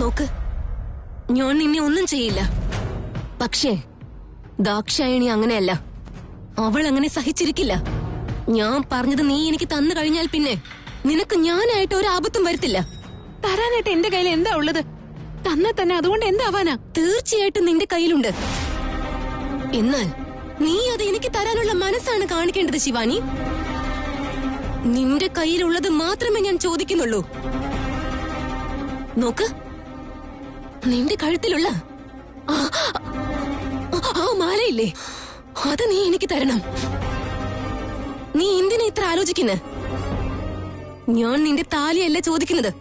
നോക്ക്, ഞാൻ നിന്നെ ഒന്നും ചെയ്യില്ല. പക്ഷേ ദാക്ഷായണി അങ്ങനെയല്ല. അവൾ അങ്ങനെ സഹിച്ചിരിക്കില്ല. ഞാൻ പറഞ്ഞത് നീ എനിക്ക് തന്നു കഴിഞ്ഞാൽ പിന്നെ നിനക്ക് ഞാനായിട്ട് ഒരു ആപത്തും വരുത്തില്ല. തരാനായിട്ട് എന്റെ കയ്യിൽ എന്താ ഉള്ളത്? തന്നെ തന്നെ, അതുകൊണ്ട് എന്താവാനാ? തീർച്ചയായിട്ടും നിന്റെ കയ്യിലുണ്ട്. എന്നാൽ നീ അത് എനിക്ക് തരാനുള്ള മനസ്സാണ് കാണിക്കേണ്ടത് ശിവാനി. നിന്റെ കയ്യിലുള്ളത് മാത്രമേ ഞാൻ ചോദിക്കുന്നുള്ളൂ. നോക്ക്, നിന്റെ കഴുത്തിലുള്ള ആ മാലയില്ലേ, അത് നീ എനിക്ക് തരണം. നീ എന്തിനാ ഇത്ര ആലോചിക്കുന്നത്? ഞാൻ നിന്റെ താലിയല്ല ചോദിക്കുന്നത്.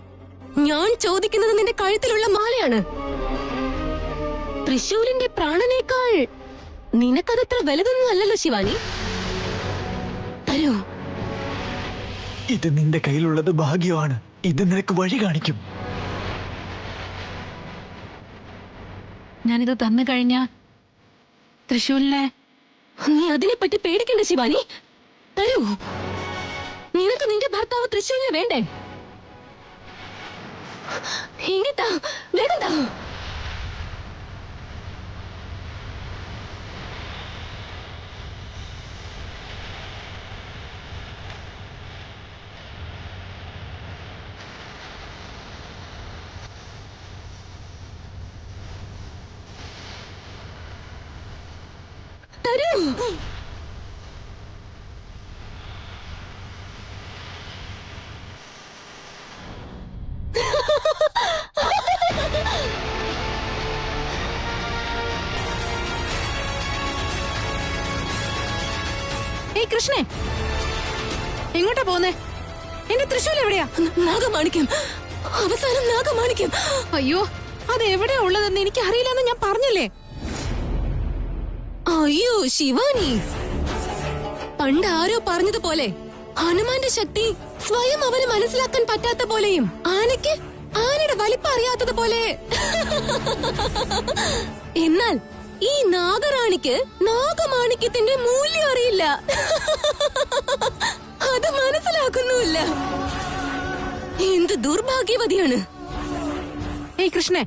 ഞാൻ ചോദിക്കുന്നത് നിന്റെ കഴുത്തിലുള്ള മാലയാണ്. തൃശൂലിന്റെ പ്രാണനേക്കാൾ നിനക്കതത്ര വലുതൊന്നും അല്ലല്ലോ ശിവാനി. തരൂ. ഇത് നിന്റെ കയ്യിലുള്ളത് ഭാഗ്യമാണ്. ഇത് നിനക്ക് വഴി കാണിക്കും. ഞാനിത് തന്നു കഴിഞ്ഞാ തൃശൂലിനെ... നീ അതിനെപ്പറ്റി പേടിക്കണ്ട ശിവാനി. തരൂ. നിനക്ക് നിന്റെ ഭർത്താവ് തൃശൂലിനെ വേണ്ടേ? ഇങ്ങത്താ, വേഗം താ. തരൂ. ഏയ് കൃഷ്ണേ, എങ്ങോട്ടാ പോന്നേ? എന്റെ തൃശൂൽ എവിടെയാ? നാഗമാണിക്യം, അവസാനം നാഗമാണിക്യം. അയ്യോ, അത് എവിടെയാ ഉള്ളതെന്ന് എനിക്ക് അറിയില്ലെന്ന് ഞാൻ പറഞ്ഞില്ലേ. അയ്യോ ശിവാനി, പണ്ട് ആരോ പറഞ്ഞതുപോലെ ഹനുമാന്റെ ശക്തി സ്വയം അവന് മനസ്സിലാക്കാൻ പറ്റാത്ത പോലെയും ആനയ്ക്ക് ആനയുടെ വലിപ്പം അറിയാത്തതുപോലെ. എന്നാൽ ഈ നാഗറാണിക്ക് നാഗമാണിക്യത്തിന്റെ മൂല്യം അറിയില്ല. അത് മനസ്സിലാക്കുന്നുമില്ല. എന്ത് ദുർഭാഗ്യവതിയാണ്. ഏയ് കൃഷ്ണേ,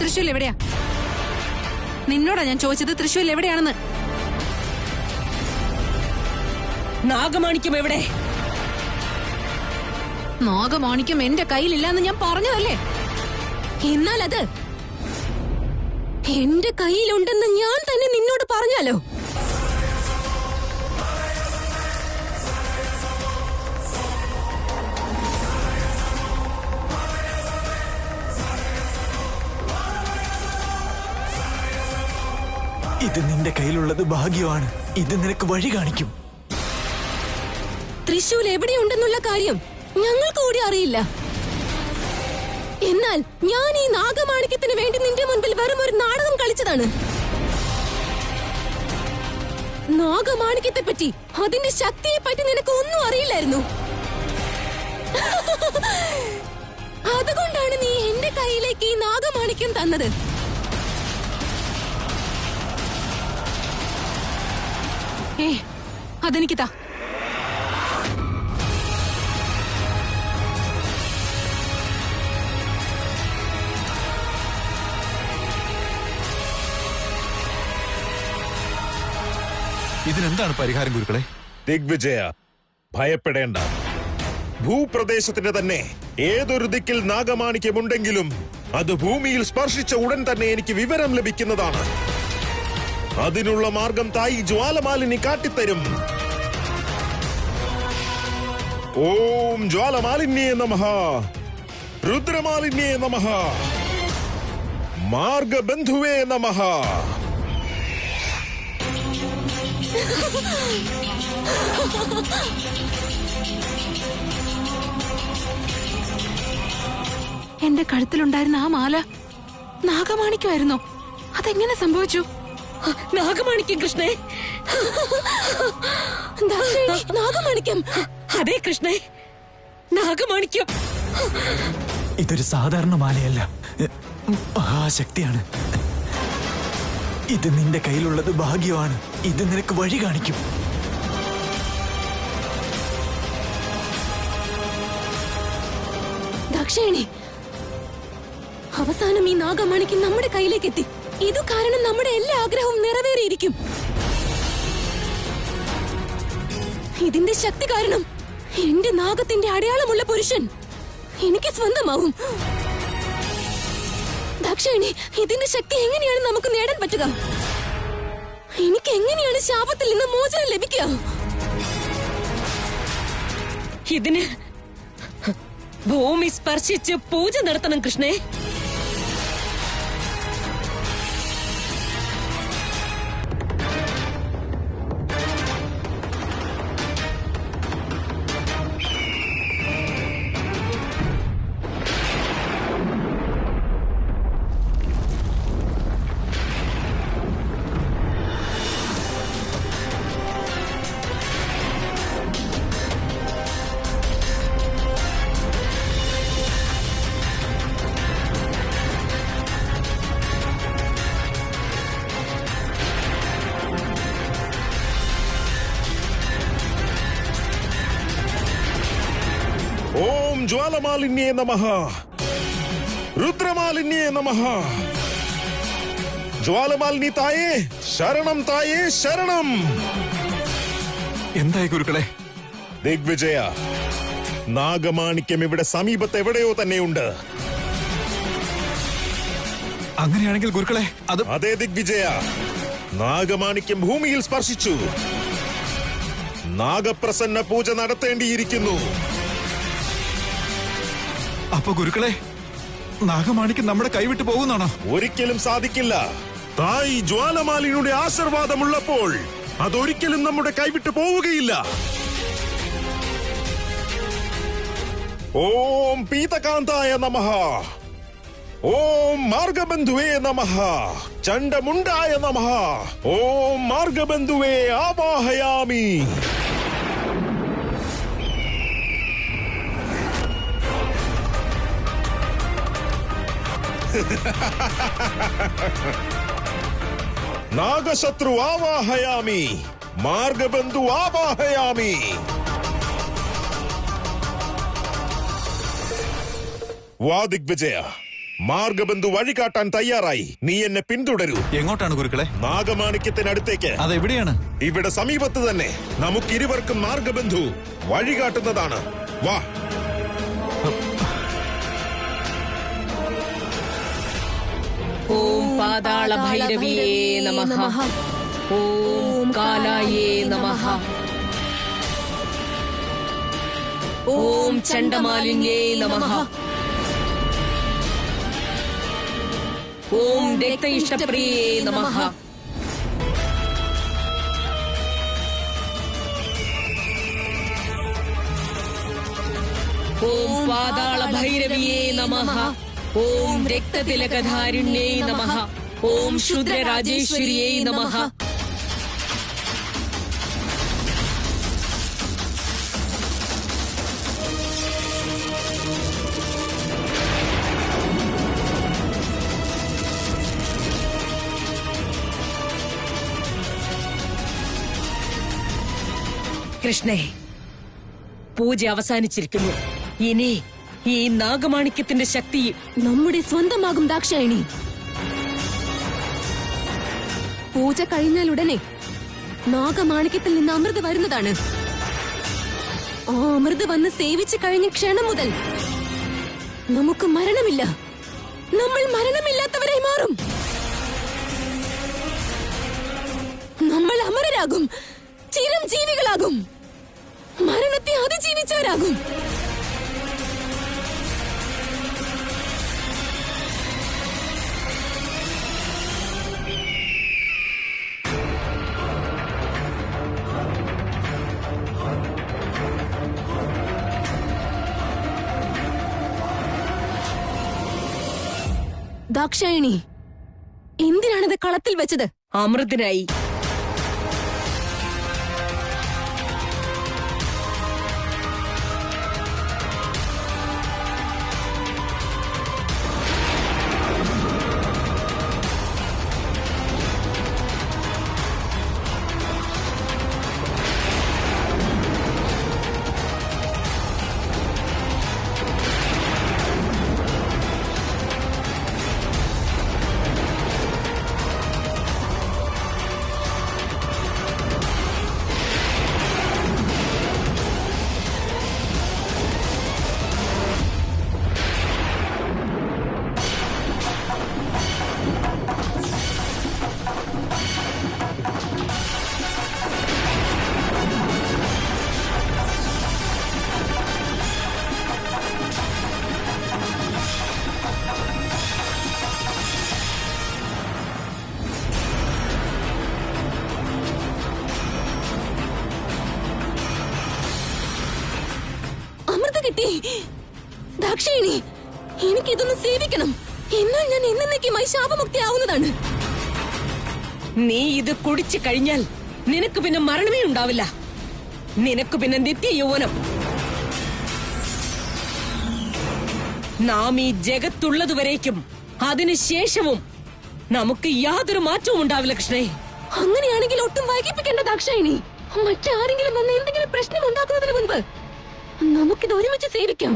തൃശൂൽ എവിടെയാ? നിന്നോടാ ഞാൻ ചോദിച്ചത്, തൃശൂൽ എവിടെയാണെന്ന്. നാഗമാണിക്യം എവിടെ? നാഗമാണിക്യം എന്റെ കയ്യിലില്ലാന്ന് ഞാൻ പറഞ്ഞതല്ലേ. എന്നാൽ അത് എന്റെ കയ്യിലുണ്ടെന്ന് ഞാൻ തന്നെ നിന്നോട് പറഞ്ഞാലോ? ഇത് നിന്റെ കയ്യിലുള്ളത് ഭാഗ്യമാണ്. ഇത് നിനക്ക് വഴി കാണിക്കും. തൃശൂൽ എവിടെയുണ്ടെന്നുള്ള കാര്യം ഞങ്ങൾക്ക് കൂടി അറിയില്ല. എന്നാൽ ഞാൻ ഈ നാഗമാണിക്യത്തിന് വേണ്ടി നിന്റെ മുൻപിൽ വെറും ഒരു നാടകം കളിച്ചതാണ്. നാഗമാണിക്യത്തെ പറ്റി, അതിന്റെ ശക്തിയെ പറ്റി നിനക്ക് ഒന്നും അറിയില്ലായിരുന്നു. അതുകൊണ്ടാണ് നീ എന്റെ കയ്യിലേക്ക് ഈ നാഗമാണിക്യം തന്നത്. അതെനിക്ക് താ. ഇതിനെന്താണ് പരിഹാരം ഗുരുക്കളെ? ദിഗ്വിജയ, ഭയപ്പെടേണ്ട. ഭൂപ്രദേശത്തിന്റെ തന്നെ ഏതൊരു ദിക്കിൽ നാഗമാണിക്യമുണ്ടെങ്കിലും അത് ഭൂമിയിൽ സ്പർശിച്ച ഉടൻ തന്നെ എനിക്ക് വിവരം ലഭിക്കുന്നതാണ്. അതിനുള്ള മാർഗം തായി ജ്വാലമാലിനി കാട്ടിത്തരും. ഓം ജ്വാലമാലിന്യേ നമഃ, രുദ്രമാലിന്യേ നമഃ, മാർഗബന്ധുവേ നമഃ. എന്റെ കഴുത്തിലുണ്ടായിരുന്ന ആ മാല നാഗമാണിക്യമായിരുന്നോ? അതെങ്ങനെ സംഭവിച്ചു? നാഗമാണിക്യം കൃഷ്ണേ, നാഗമാണിക്യം. അതെ കൃഷ്ണേ, നാഗമാണിക്യം. ഇതൊരു സാധാരണ മാലയല്ല, മഹാശക്തിയാണ്. ഇത് നിന്റെ കയ്യിലുള്ളത് ഭാഗ്യമാണ്. ഇത് നിനക്ക് വഴി കാണിക്കും. ദാക്ഷായണി, അവസാനം ഈ നാഗമണിക്ക് നമ്മുടെ കയ്യിലേക്ക് എത്തി. ഇതു കാരണം നമ്മുടെ എല്ലാ ആഗ്രഹവും നിറവേറിയിരിക്കും. ഇതിന്റെ ശക്തി കാരണം എന്റെ നാഗത്തിന്റെ അടയാളമുള്ള പുരുഷൻ എനിക്ക് സ്വന്തമാവും. ദാക്ഷായണി, ഇതിന്റെ ശക്തി എങ്ങനെയാണ് നമുക്ക് നേടാൻ പറ്റുക? എനിക്ക് എങ്ങനെയാണ് ശാപത്തിൽ നിന്ന് മോചനം ലഭിക്കുക? ഇതിന് ഭൂമി സ്പർശിച്ച് പൂജ നടത്തണം കൃഷ്ണേ. ഓം ജ്വാലമാലിന്യേ നമഃ, രുദ്രമാലിന്യേ നമഃ. ജ്വാലമാലിനി തായേ ശരണം, തായേ ശരണം. എന്തായി ഗുരുക്കളെ? ദിഗ്വിജയ, നാഗമാണിക്യം ഇവിടെ സമീപത്ത് എവിടെയോ തന്നെയുണ്ട്. അങ്ങനെയാണെങ്കിൽ ഗുരുക്കളെ അത് അതേ ദിഗ്വിജയ, നാഗമാണിക്യം ഭൂമിയിൽ സ്പർശിച്ചു. നാഗപ്രസന്ന പൂജ നടത്തേണ്ടിയിരിക്കുന്നു. അപ്പൊ ഗുരുക്കളെ, നാഗമാണിക്ക് നമ്മുടെ കൈവിട്ട് പോകുന്നാണോ? ഒരിക്കലും സാധിക്കില്ല. തായ് ജ്വാലമാലിനിയുടെ ആശീർവാദമുള്ളപ്പോൾ അതൊരിക്കലും നമ്മുടെ കൈവിട്ട് പോവുകയില്ല. ഓം പീതകാന്തായ നമഃ, ഓം മാർഗബന്ധുവേ നമഃ, ചണ്ഡമുണ്ടായ നമഃ, ഓം മാർഗബന്ധുവേ ആവാഹയാമി. നാഗശത്രു ആവാഹയാമി, മാർഗബന്ധു ആവാഹയാമി. വാ ദിഗ്വിജയ, മാർഗബന്ധു വഴികാട്ടാൻ തയ്യാറായി. നീ എന്നെ പിന്തുടരൂ. എങ്ങോട്ടാണ് ഗുരുക്കളെ? നാഗമാണിക്യത്തിനടുത്തേക്ക്. അതെവിടെയാണ്? ഇവിടെ സമീപത്ത് തന്നെ. നമുക്കിരുവർക്കും മാർഗബന്ധു വഴികാട്ടുന്നതാണ്. വാ. ഓം പാതാള ഭൈരവിയേ നമഃ, ഓം കാലായേ നമഃ, ഓം ചണ്ഡമാലിന്യേ നമഃ, ഓം രക്തയിഷ്ടപ്രിയേ നമഃ, ഓം പാതാള ഭൈരവിയേ നമഃ, ഓം രക്തതിലകധാരിണ്യേ നമഃ, ഓം ശൂദ്രരാജേശ്വരിയേ നമഃ. കൃഷ്ണേ, പൂജ അവസാനിച്ചിരിക്കുന്നു. ഇനി ഈ നാഗമാണിക്യത്തിന്റെ ശക്തി നമ്മുടെ സ്വന്തമാകും ദാക്ഷായണി. പൂജ കഴിഞ്ഞാൽ ഉടനെ നാഗമാണിക്യത്തിൽ നിന്ന് അമൃത് വരുന്നതാണ്. ആ അമൃത് വന്ന് സേവിച്ചു കഴിഞ്ഞ ക്ഷണം മുതൽ നമുക്ക് മരണമില്ല. നമ്മൾ മരണമില്ലാത്തവരായി മാറും. നമ്മൾ അമരരാകും, ചിരഞ്ജീവികളാകും, മരണത്തെ അതിജീവിച്ചവരാകും. ദാക്ഷായണി, എന്തിനാണത് കളത്തിൽ വെച്ചത്? അമൃതനായി. കിട്ടി. ദാക്ഷായണി, എനിക്കിതൊന്ന് സേവിക്കണം. എന്നാൽ ഞാൻ എന്നേക്കുമായി ശാപമുക്തിയാവുന്നതാണ്. നീ ഇത് കുടിച്ചു കഴിഞ്ഞാൽ നിനക്ക് പിന്നെ മരണമേ ഉണ്ടാവില്ല. നിനക്ക് പിന്നെ നിത്യ യൗവനം. നാം ഈ ജഗത്തുള്ളതുവരേക്കും അതിനുശേഷവും നമുക്ക് യാതൊരു മാറ്റവും ഉണ്ടാവില്ല കൃഷ്ണേ. അങ്ങനെയാണെങ്കിൽ ഒട്ടും വൈകിപ്പിക്കേണ്ട ദാക്ഷായണി. മറ്റാരെങ്കിലും വന്ന് എന്തെങ്കിലും പ്രശ്നം ഉണ്ടാക്കുന്നതിന് മുൻപ് നമുക്കിത് ഒരുമിച്ച് സേവിക്കാം.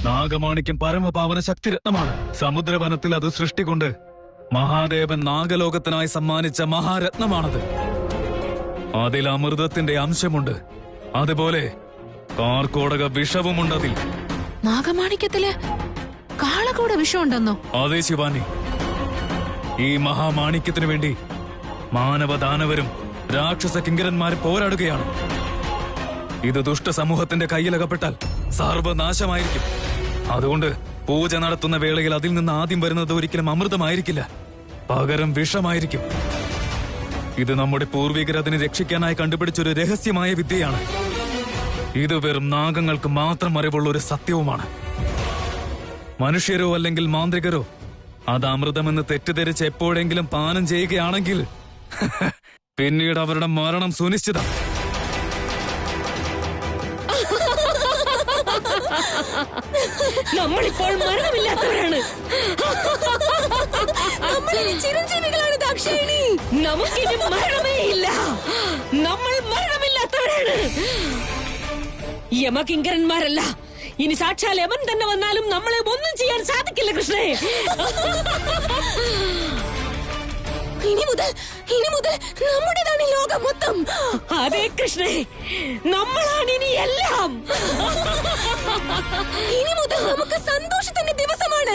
നാഗമാണിക്യം പരമപാവന ശക്തിരത്നമാണ്. സമുദ്രവനത്തിൽ അത് സൃഷ്ടികൊണ്ട് മഹാദേവൻ നാഗലോകത്തിനായി സമ്മാനിച്ച മഹാരത്നമാണത്. അതിൽ അമൃതത്തിന്റെ അംശമുണ്ട്. അതുപോലെ കാർക്കോടക വിഷവുമുണ്ടതിൽ. നാഗമാണിക്യത്തില് കാളകൂട വിഷമുണ്ടെന്നോ? അതെ ശിവാനി, ഈ മഹാമാണിക്യത്തിനു വേണ്ടി മാനവദാനവരും രാക്ഷസ കിങ്കരന്മാരും പോരാടുകയാണ്. ഇത് ദുഷ്ട സമൂഹത്തിന്റെ കയ്യിലകപ്പെട്ടാൽ സർവനാശമായിരിക്കും. അതുകൊണ്ട് പൂജ നടത്തുന്ന വേളയിൽ അതിൽ നിന്ന് ആദ്യം വരുന്നത് ഒരിക്കലും അമൃതമായിരിക്കില്ല, പകരം വിഷമായിരിക്കും. ഇത് നമ്മുടെ പൂർവികർ അതിനെ രക്ഷിക്കാനായി കണ്ടുപിടിച്ചൊരു രഹസ്യമായ വിദ്യയാണ്. ഇത് വെറും നാഗങ്ങൾക്ക് മാത്രം അറിവുള്ള ഒരു സത്യവുമാണ്. മനുഷ്യരോ അല്ലെങ്കിൽ മാന്ത്രികരോ അത് അമൃതമെന്ന് തെറ്റിദ്ധരിച്ച് എപ്പോഴെങ്കിലും പാനം ചെയ്യുകയാണെങ്കിൽ പിന്നീട് അവരുടെ മരണം സുനിശ്ചിതം. നമ്മളിപ്പോൾ മരണമില്ലാത്തവരാണ്. ചിരഞ്ജീവികളാണ് ദാക്ഷായണി. നമുക്കിനി മരണമേ ഇല്ല. നമ്മൾ മരണമില്ലാത്തവരാണ്. യമകിങ്കരന്മാരല്ല, ഇനി സാക്ഷാൽ യമൻ തന്നെ വന്നാലും നമ്മളെ ഒന്നും ചെയ്യാൻ സാധിക്കില്ല കൃഷ്ണേ. ഇനി മുതൽ നമ്മുടേതാണ് ലോകം മൊത്തം. അതെ കൃഷ്ണേ, നമ്മളാണ് ഇനി എല്ലാം. ഇനി മുതൽ നമുക്ക് സന്തോഷത്തിന്റെ ദിവസമാണ്.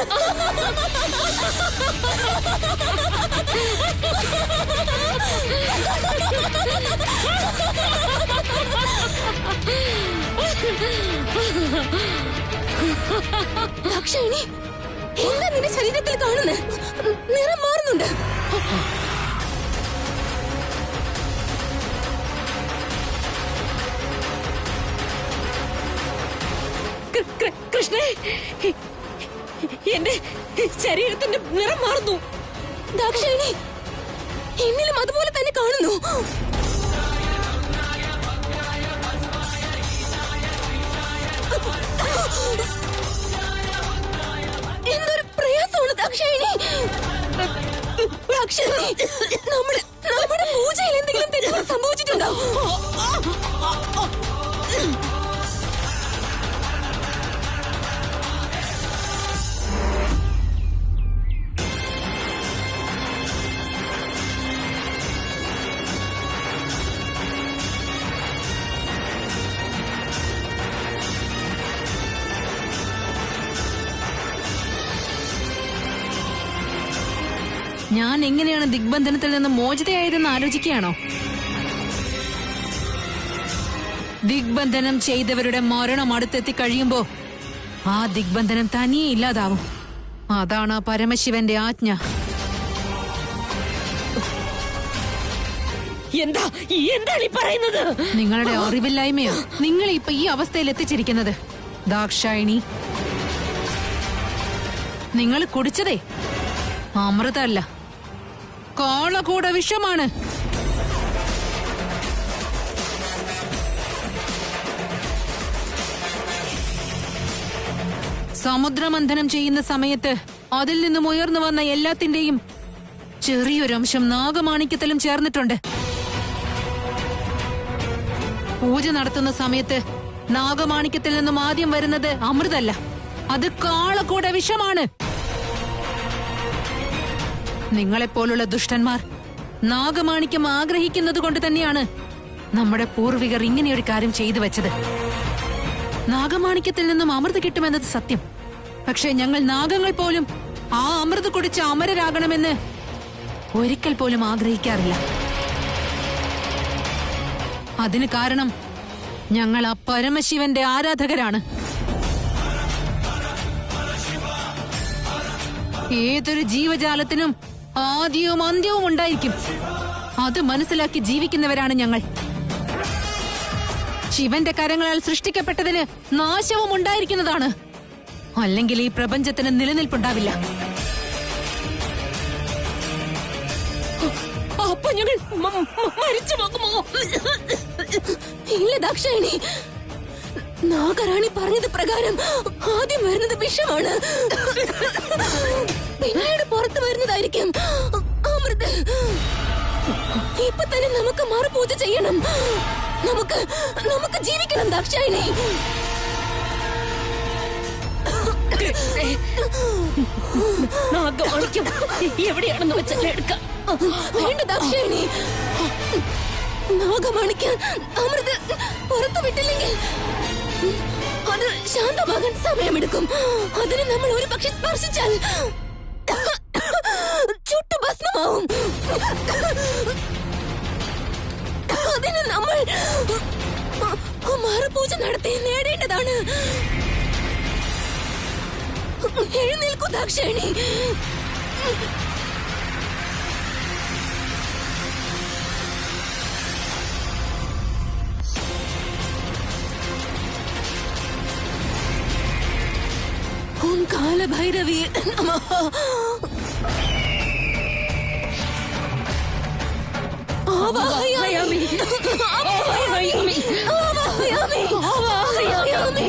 ദാക്ഷായണി, എന്താ നിന്റെ ശരീരത്തിൽ കാണുന്നത്? നിറം മാറുന്നുണ്ട്. കൃഷ്ണേ, എന്റെ ശരീരത്തിന്റെ നിറം മാറുന്നു. ദാക്ഷായണി, എന്നിലും അതുപോലെ തന്നെ കാണുന്നു. എന്തൊരു പ്രയാസമാണ് ദാക്ഷായണി. ദാക്ഷായണി, നമ്മുടെ പൂജയിൽ എന്തെങ്കിലും തെറ്റുകൾ സംഭവിച്ചിട്ടുണ്ടോ? ഞാൻ എങ്ങനെയാണ് ദിഗ്ബന്ധനത്തിൽ നിന്ന് മോചിതയായതെന്ന് ആലോചിക്കുകയാണോ? ദിഗ്ബന്ധനം ചെയ്തവരുടെ മരണം അടുത്തെത്തി കഴിയുമ്പോ ആ ദിഗ്ബന്ധനം തനിയെ ഇല്ലാതാവും. അതാണ് ആ പരമശിവന്റെ ആജ്ഞ. എന്താണ് ഈ പറയുന്നത്? നിങ്ങളുടെ അറിവില്ലായ്മയോ നിങ്ങൾ ഇപ്പൊ ഈ അവസ്ഥയിൽ എത്തിച്ചിരിക്കുന്നത്. ദാക്ഷായണി, നിങ്ങൾ കുടിച്ചതേ അമൃതല്ല, കാളകൂട വിഷമാണ്. സമുദ്രമന്ഥനം ചെയ്യുന്ന സമയത്ത് അതിൽ നിന്നും ഉയർന്നു വന്ന എല്ലാത്തിന്റെയും ചെറിയൊരംശം നാഗമാണിക്യത്തിലും ചേർന്നിട്ടുണ്ട്. പൂജ നടത്തുന്ന സമയത്ത് നാഗമാണിക്യത്തിൽ നിന്നും ആദ്യം വരുന്നത് അമൃതല്ല, അത് കാളകൂട വിഷമാണ്. നിങ്ങളെപ്പോലുള്ള ദുഷ്ടന്മാർ നാഗമാണിക്യം ആഗ്രഹിക്കുന്നത് കൊണ്ട് തന്നെയാണ് നമ്മുടെ പൂർവികർ ഇങ്ങനെയൊരു കാര്യം ചെയ്തു വെച്ചത്. നാഗമാണിക്യത്തിൽ നിന്നും അമൃത് കിട്ടുമെന്നത് സത്യം. പക്ഷെ ഞങ്ങൾ നാഗങ്ങൾ പോലും ആ അമൃത് കുടിച്ച് അമരരാകണമെന്ന് ഒരിക്കൽ പോലും ആഗ്രഹിക്കാറില്ല. അതിന് കാരണം ഞങ്ങൾ ആ പരമശിവന്റെ ആരാധകരാണ്. ഏതൊരു ജീവജാലത്തിനും ആദ്യവും അന്ത്യവും ഉണ്ടായിരിക്കും. അത് മനസ്സിലാക്കി ജീവിക്കുന്നവരാണ് ഞങ്ങൾ. ശിവന്റെ കരങ്ങളാൽ സൃഷ്ടിക്കപ്പെട്ടതിന് നാശവും ഉണ്ടായിരിക്കുന്നതാണ്. അല്ലെങ്കിൽ ഈ പ്രപഞ്ചത്തിന് നിലനിൽപ്പുണ്ടാവില്ല. അപ്പൊ ഞങ്ങൾ മരിച്ചു പോകുമോ? ഇല്ല ദാക്ഷായണി, നാഗറാണി പറഞ്ഞത് പ്രകാരം ആദ്യം വരുന്നത് വിഷമാണ്, പിന്നീട് പുറത്തു വരുന്നതായിരിക്കും അമൃത്. ഇപ്പൊ തന്നെ നമുക്ക് മറുപൂജ ചെയ്യണം. നമുക്ക് ജീവിക്കണം ദാക്ഷായണി. നാഗമാണിക്യം എവിടെയാണെന്ന് വെച്ചാൽ എടുക്കാം. വേണ്ട ദാക്ഷായണി, നാഗമാണിക്യം അമൃത് പുറത്തു വിട്ടില്ലെങ്കിൽ അത് ശാന്തമാകാൻ സമയമെടുക്കും. അതിന് നമ്മൾ ഒരു പക്ഷെ സ്പർശിച്ചാൽ ചുട്ടു ഭസ്മമാവും. അതിന് നമ്മൾ മറുപൂജ നടത്തി നേടേണ്ടതാണ്. എഴുന്നേൽക്കൂ ദാക്ഷായണി. ഓം കാലഭൈരവി നമഃ. ആവാഹയാമി ആവാഹയാമി ആവാഹയാമി ആവാഹയാമി.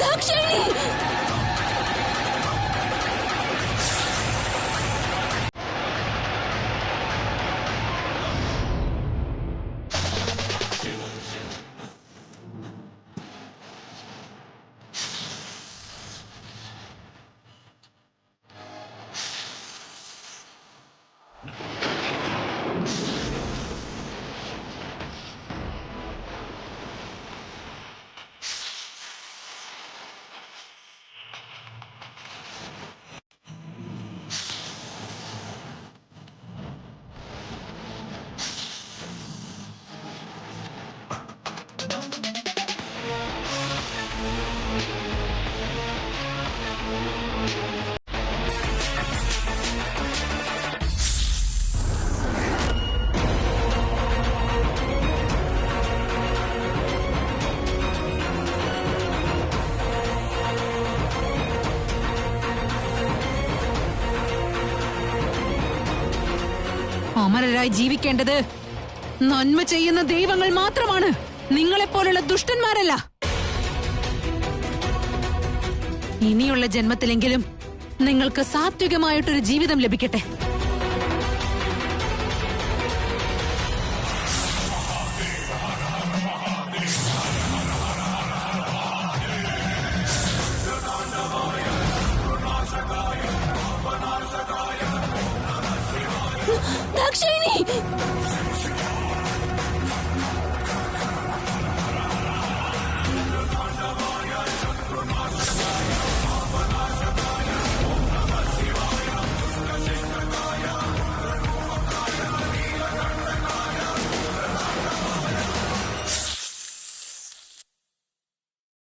ദാക്ഷായണി, അമരരായി ജീവിക്കേണ്ടത് നന്മ ചെയ്യുന്ന ദൈവങ്ങൾ മാത്രമാണ്, നിങ്ങളെപ്പോലുള്ള ദുഷ്ടന്മാരല്ല. ഇനിയുള്ള ജന്മത്തിലെങ്കിലും നിങ്ങൾക്ക് സാത്വികമായിട്ടൊരു ജീവിതം ലഭിക്കട്ടെ. ദാക്ഷായണി.